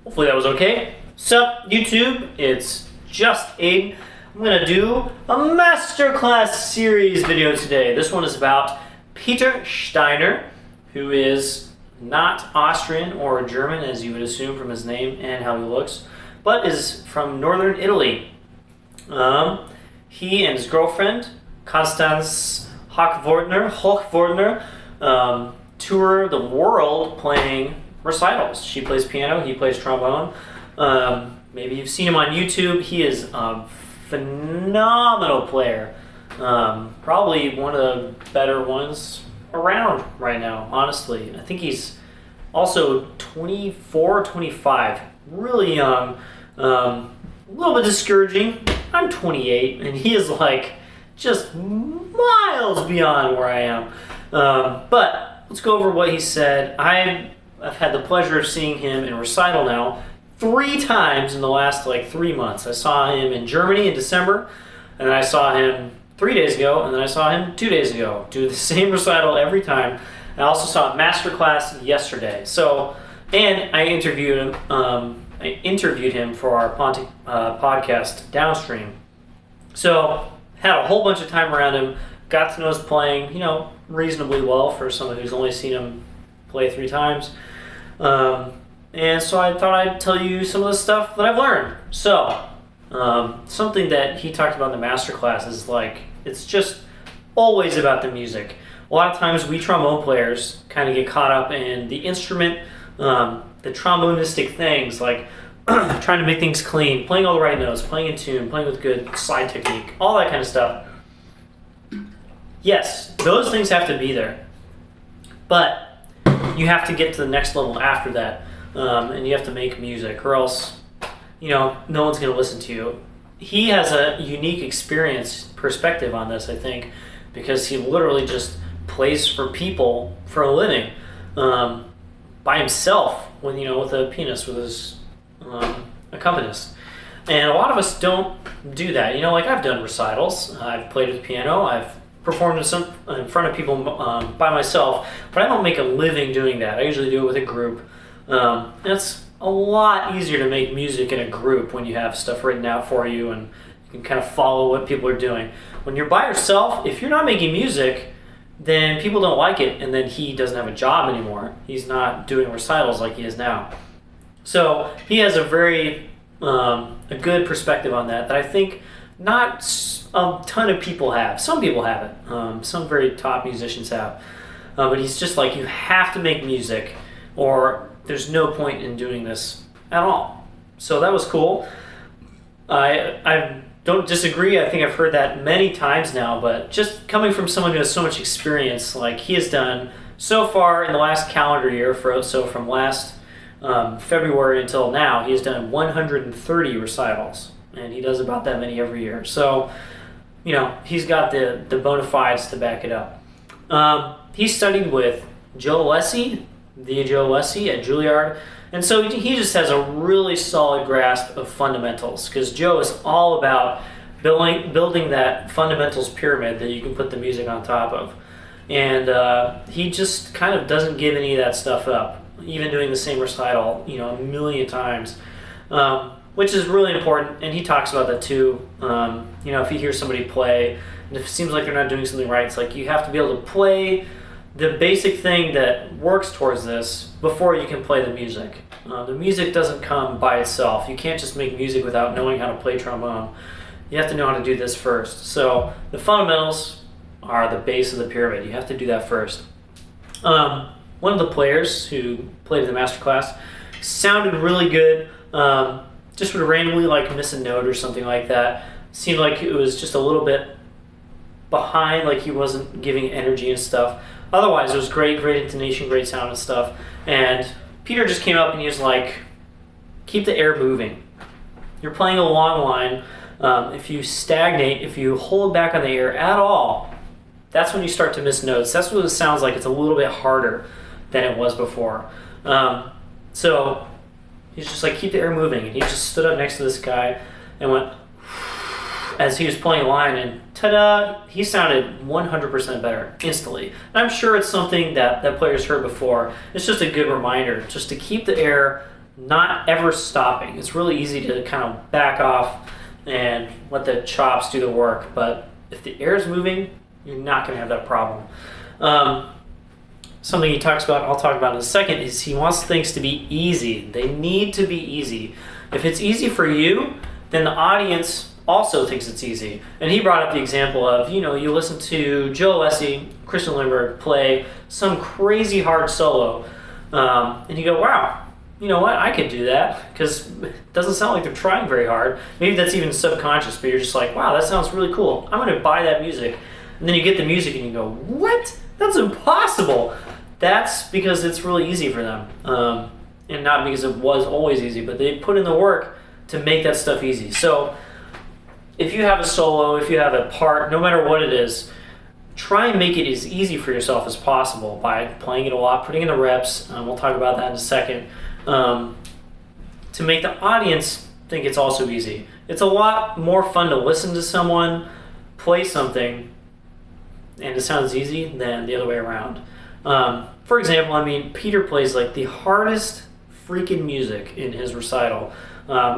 Hopefully that was okay. Sup, YouTube? It's just Aiden. I'm gonna do a Masterclass series video today. This one is about Peter Steiner, who is not Austrian or German, as you would assume from his name and how he looks, but is from northern Italy. He and his girlfriend, Constance Hochwardner, tour the world playing recitals. She plays piano, he plays trombone. Maybe you've seen him on YouTube. He is a phenomenal player. Probably one of the better ones around right now, honestly. I think he's also 24, 25, really young. A little bit discouraging. I'm 28, and he is like just miles beyond where I am. But let's go over what he said. I've had the pleasure of seeing him in recital now 3 times in the last 3 months. I saw him in Germany in December, and then I saw him 3 days ago, and then I saw him 2 days ago. Do the same recital every time. I also saw Masterclass yesterday. So, and I interviewed him for our podcast Downstream. So, had a whole bunch of time around him. Got to know his playing, reasonably well for someone who's only seen him play 3 times. And so I thought I'd tell you some of the stuff that I've learned. So, something that he talked about in the Masterclass is it's just always about the music. A lot of times we trombone players kind of get caught up in the instrument, the trombonistic things, like trying to make things clean, playing all the right notes, playing in tune, playing with good slide technique, all that kind of stuff. Yes, those things have to be there. But you have to get to the next level after that, and you have to make music, or else, no one's going to listen to you. He has a unique perspective on this, I think, because he literally just plays for people for a living, by himself, with a pianist, with his accompanist. And a lot of us don't do that. I've done recitals, I've played with piano, I've performed in front of people by myself, but I don't make a living doing that. I usually do it with a group. And it's a lot easier to make music in a group when you have stuff written out for you and you can kind of follow what people are doing. When you're by yourself, if you're not making music, then people don't like it, and then he doesn't have a job anymore. He's not doing recitals like he is now. So he has a very a good perspective on that I think not a ton of people have. Some people have it. Some very top musicians have. But he's just you have to make music, or there's no point in doing this at all. So that was cool. I don't disagree. I think I've heard that many times now, but just coming from someone who has so much experience, like he has done so far in the last calendar year, so from last February until now, he has done 130 recitals, and he does about that many every year. So, he's got the bona fides to back it up. He studied with Joe Alessi at Juilliard, and so he just has a really solid grasp of fundamentals, because Joe is all about building that fundamentals pyramid that you can put the music on top of. And he just kind of doesn't give any of that stuff up, even doing the same recital, a million times, which is really important. And he talks about that too. If you hear somebody play, and if it seems like they're not doing something right, it's you have to be able to play the basic thing that works towards this before you can play the music. The music doesn't come by itself. You can't just make music without knowing how to play trombone. You have to know how to do this first. So the fundamentals are the base of the pyramid. You have to do that first. One of the players who played in the Masterclass sounded really good. Just would randomly miss a note or something like that. Seemed like it was just a little bit behind, he wasn't giving energy and stuff. Otherwise, it was great intonation, great sound and stuff. And Peter just came up and he was like, keep the air moving. You're playing a long line. If you stagnate, if you hold back on the air at all, that's when you start to miss notes. That's what it sounds like. It's a little bit harder than it was before. So he's just keep the air moving. And he just stood up next to this guy and went, as he was playing a line, and ta-da, he sounded 100% better instantly. And I'm sure it's something that players heard before. It's just a good reminder, just to keep the air not ever stopping. It's really easy to kind of back off and let the chops do the work, but if the air is moving, you're not going to have that problem. Something he talks about, I'll talk about in a second, is he wants things to be easy. They need to be easy. If it's easy for you, then the audience also thinks it's easy. And he brought up the example of, you listen to Joe Alessi, Christian Lindbergh play some crazy hard solo, and you go, wow, you know what, I could do that, because it doesn't sound like they're trying very hard. Maybe that's even subconscious, but you're just like, wow, that sounds really cool. I'm going to buy that music. And then you get the music and you go, what? That's impossible. That's because it's really easy for them. And not because it was always easy, but they put in the work to make that stuff easy. So if you have a solo, if you have a part, no matter what it is, try and make it as easy for yourself as possible by playing it a lot, putting in the reps. We'll talk about that in a second. To make the audience think it's also easy. It's a lot more fun to listen to someone play something and it sounds easy than the other way around. For example, Peter plays like the hardest freaking music in his recital.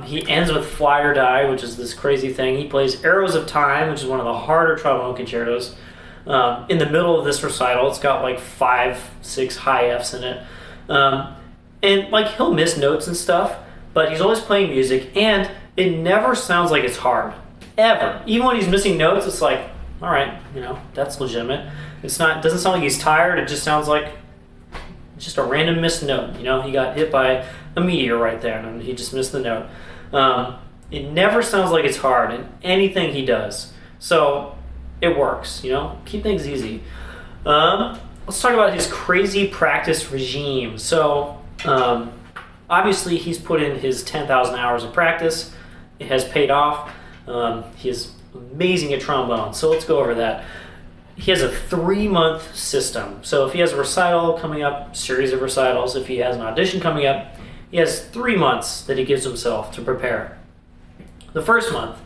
He ends with Fly or Die, which is this crazy thing. He plays Arrows of Time, which is one of the harder trombone concertos. In the middle of this recital, it's got like 5-6 high Fs in it. And like he'll miss notes and stuff, but he's always playing music, and it never sounds like it's hard, ever. Even when he's missing notes, it's like, all right, that's legitimate. It doesn't sound like he's tired. It just sounds like just a random missed note. He got hit by a meteor right there, and he just missed the note. It never sounds like it's hard in anything he does. So it works. Keep things easy. Let's talk about his crazy practice regime. So obviously he's put in his 10,000 hours of practice. It has paid off. He is amazing at trombone. So let's go over that. He has a 3-month system. So if he has a recital coming up, series of recitals, if he has an audition coming up, he has 3 months that he gives himself to prepare. The first month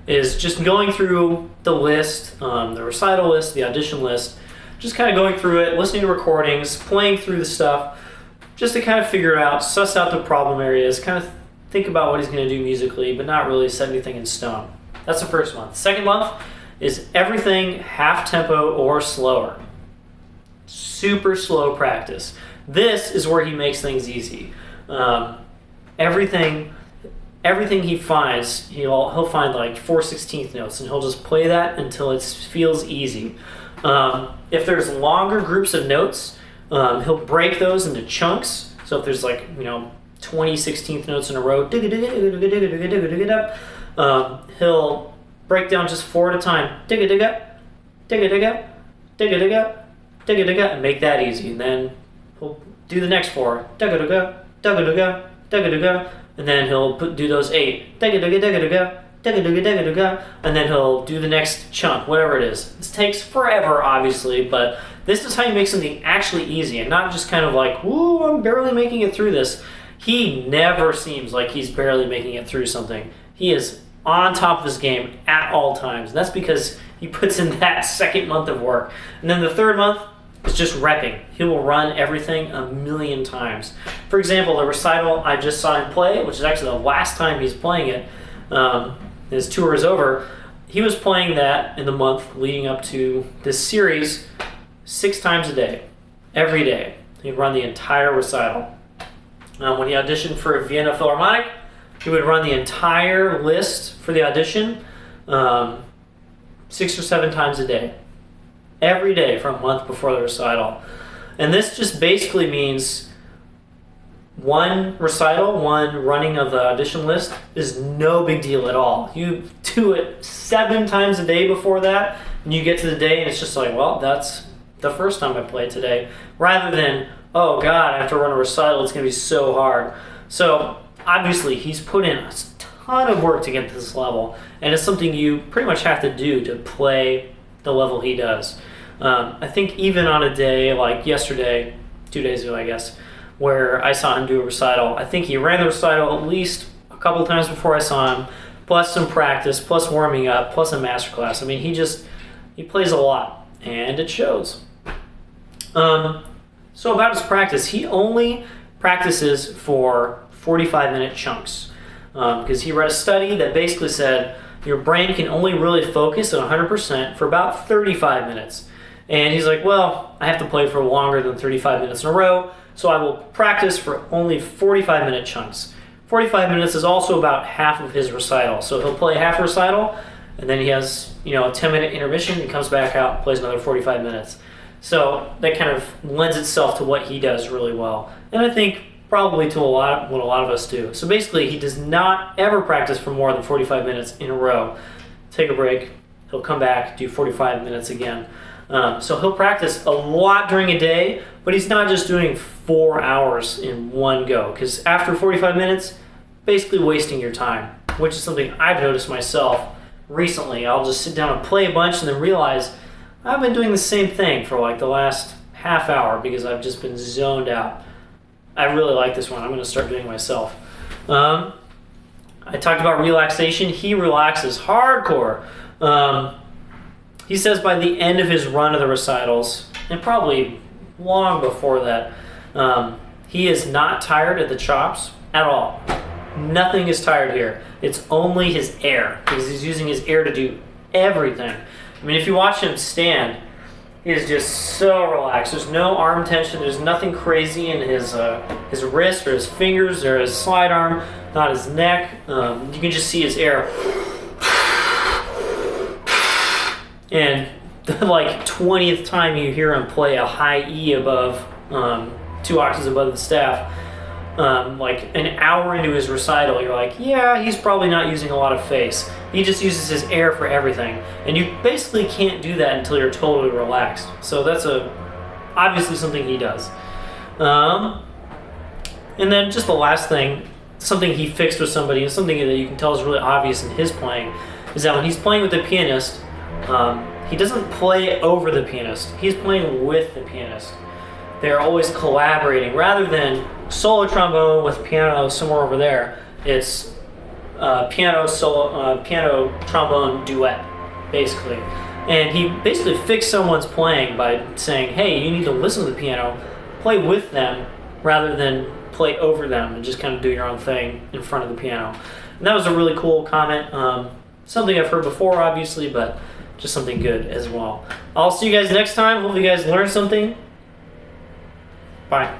is just going through the list, the recital list, the audition list, just kind of going through it, listening to recordings, playing through the stuff, just to kind of figure it out, suss out the problem areas, kind of think about what he's going to do musically, but not really set anything in stone. That's the first month. Second month is everything half tempo or slower. Super slow practice. This is where he makes things easy. Everything he finds, he'll find like 4/16 notes, and he'll just play that until it feels easy. If there's longer groups of notes, he'll break those into chunks. So if there's 20 16th notes in a row, he'll break down just 4 at a time, and make that easy. And then he'll do the next 4, and then he'll do those 8, and then he'll do the next chunk, whatever it is. This takes forever, obviously, but this is how you make something actually easy, and not just kind of like, woo, I'm barely making it through this. He never seems like he's barely making it through something. He is on top of his game at all times. And that's because he puts in that second month of work. And then the third month is just repping. He will run everything a million times. For example, the recital I just saw him play, which is actually the last time he's playing it, his tour is over, he was playing that in the month leading up to this series 6 times a day, every day. He'd run the entire recital. When he auditioned for Vienna Philharmonic, he would run the entire list for the audition 6 or 7 times a day. Every day for a month before the recital. And this just basically means one recital, one running of the audition list is no big deal at all. You do it 7 times a day before that, and you get to the day and it's just like, well, that's the first time I played today. Rather than, oh God, I have to run a recital, it's going to be so hard. So obviously he's put in a ton of work to get to this level, and it's something you pretty much have to do to play the level he does. I think even on a day like yesterday, 2 days ago I guess, where I saw him do a recital, I think he ran the recital at least a couple times before I saw him, plus some practice, plus warming up, plus a masterclass. I mean, he plays a lot, and it shows. So about his practice, he only practices for 45-minute chunks because he read a study that basically said your brain can only really focus at 100% for about 35 minutes. And he's like, well, I have to play for longer than 35 minutes in a row, so I will practice for only 45-minute chunks. 45 minutes is also about half of his recital. So he'll play half a recital, and then he has, a 10-minute intermission, he comes back out, plays another 45 minutes. So that kind of lends itself to what he does really well. And I think probably to what a lot of us do. So basically, he does not ever practice for more than 45 minutes in a row. Take a break, he'll come back, do 45 minutes again. So he'll practice a lot during a day, but he's not just doing 4 hours in one go, because after 45 minutes, basically wasting your time, which is something I've noticed myself recently. I'll just sit down and play a bunch and then realize I've been doing the same thing for like the last half hour because I've just been zoned out. I really like this one. I'm going to start doing it myself. I talked about relaxation. He relaxes hardcore. He says by the end of his run of the recitals, and probably long before that, he is not tired at the chops at all. Nothing is tired here. It's only his air, because he's using his air to do everything. I mean, if you watch him stand, he is just so relaxed. There's no arm tension. There's nothing crazy in his wrist or his fingers or his slide arm, not his neck. You can just see his air. And the 20th time you hear him play a high E above, 2 octaves above the staff, like an hour into his recital, you're like, yeah, he's probably not using a lot of face. He just uses his air for everything. And you basically can't do that until you're totally relaxed. So that's obviously something he does. And then just the last thing, something he fixed with somebody, and something that you can tell is really obvious in his playing, is that when he's playing with the pianist, he doesn't play over the pianist. He's playing with the pianist. They're always collaborating. Rather than solo trombone with piano somewhere over there, it's piano trombone duet, basically. And he basically fixed someone's playing by saying, hey, you need to listen to the piano, play with them, rather than play over them and just kind of do your own thing in front of the piano. And that was a really cool comment. Something I've heard before, obviously, but just something good as well. I'll see you guys next time. Hope you guys learned something. Bye.